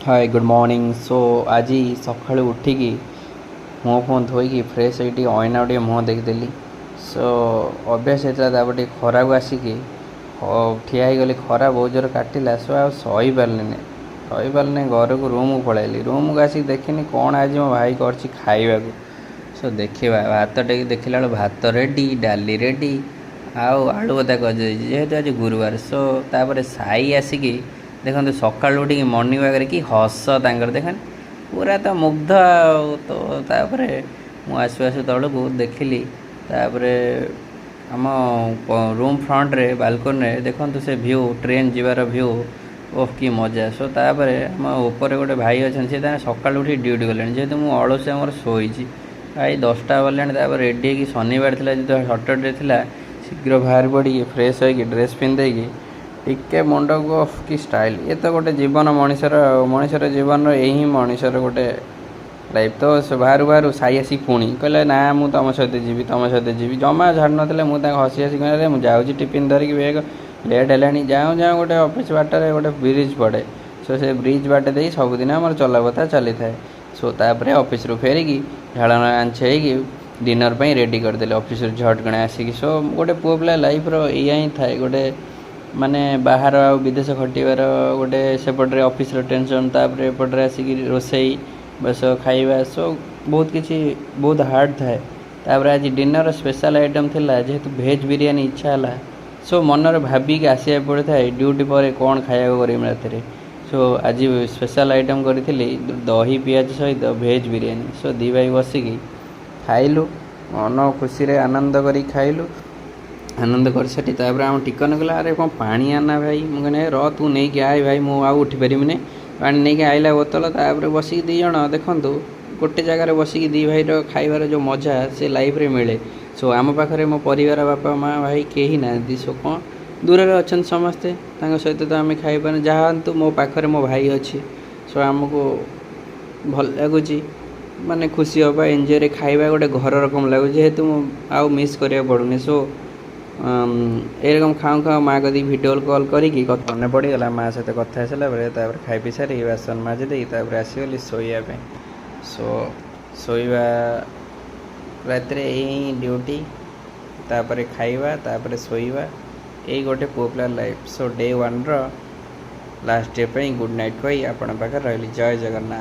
Hi good morning. सो आज सका उठिकी मुँह फुँ धोईकी फ्रेश होती अईना टे मुँह देखीदेली। सो अभ्यास होता खरा को आसिकी ठिया गली खरा बहुत जोर काटिला। सो आ सही पारे घर को रूम को पलैली। रूम को आसिक देखनी कौन आज मो भाई कर खाइबा। सो देखा भात टे देखला भात रेडी, डाली रेडी, आलू भत्ता कर जेहेतु आज गुरुवार। सो तापर साई आसिकी देखते सका उठिक मर्निंग वाक कि हस देखें पूरा तो मुग्ध। तो तापर मु आसु आसु तौक देखिली तापर आम रूम फ्रंट रे बालकोनी देखु से भ्यू ट्रेन जीवार भ्यू ओह कि मजा। सो तापर आम ऊपर गोटे भाई अच्छा सी सका उठी ड्यूटी गले जेहेतु मुझे अलसिया मोर शोई भाई 10टा गले रेडी हो शनिवार जो सटरडे थी शीघ्र बाहर पड़ी फ्रेश हो ड्रेस पिंधे टिके मुंड को कि स्टाइल। ये तो गोटे जीवन मनीषर जीवन यही मनीषर गोटे लाइफ। तो से बाहर बाहर साई आसी पुणी कहले ना मु तुम सहित जी तुम सहित जी जमा झाड़ ना मुझे हसी हसी कहले मुझे जाऊँगी टिफिन धरिकी बेग लेट है जाऊँ जाऊँ गोटे ऑफिस बाटर गोटे ब्रिज पड़े। सो से ब्रिज बाटे दे सबुदिन आम चलापथा चली थाए। सो तापर ऑफिस रु फेरिकी झाड़न आंछे डिनर पर रेडी करदे ऑफिस झटकणे आसिकी। सो गोटे पुओ पिला लाइफ या ही थाए गोटे माने बाहर आ विदेश खटार गोटे सेपटे ऑफिस टेंशन तापर एपटे आसिक रोसई बस खाइबा। सो बहुत किसी बहुत हार्ड थाए। तापर आज डिनर स्पेशल आइटम थिला जेहेतु भेज बिरियानी इच्छा है। सो मनर भाविक आसा पड़े था ड्यूटी पर कौन खाया करें रात। सो आज स्पेशल आइटम करी दही पियाज सहित भेज बिरियानी। सो दी भाई बसिकी खाइलु मन खुशी आनंद करी खाइलु आनंद कर सारी तापर आम टिकन गला अरे कौन पानी आना भाई मुझे र तू नहीं आए भाई मुझे उठी पारिनी पानी नहीं आइला बोतल तापर बसिक दी जन देखु गोटे जगार बसिक दी भाई खाइबार जो मजा से लाइफ रे मिले। सो आम पाखे मो परिवार बापा माँ भाई कहीं ना। सो कौन दूर अच्छा समस्ते सहित तो आम खाइपार जहाँ तो मो पाखे मो भाई अच्छी। सो आमको भल लगुच माने खुशी हाँ एंजॉय खाइबा गोटे घर रकम लगुच जेहेतु आउ मिस करा पड़ूनी। सो एरकम खाऊँ खाऊँ माँ कदी वीडियो कॉल करी मन पड़गला माँ सहित कथा सारापर खाई पी सारी बासन माजिदे आसगली शोवाई। सो शोवा रात यही ड्यूटी तापर खाइबा तापर शोवा यही गोटे पुओ पिला लाइफ। सो डे 1 लास्ट डे पे गुड नाइट कही आपण पाखे रही। जय जगन्नाथ।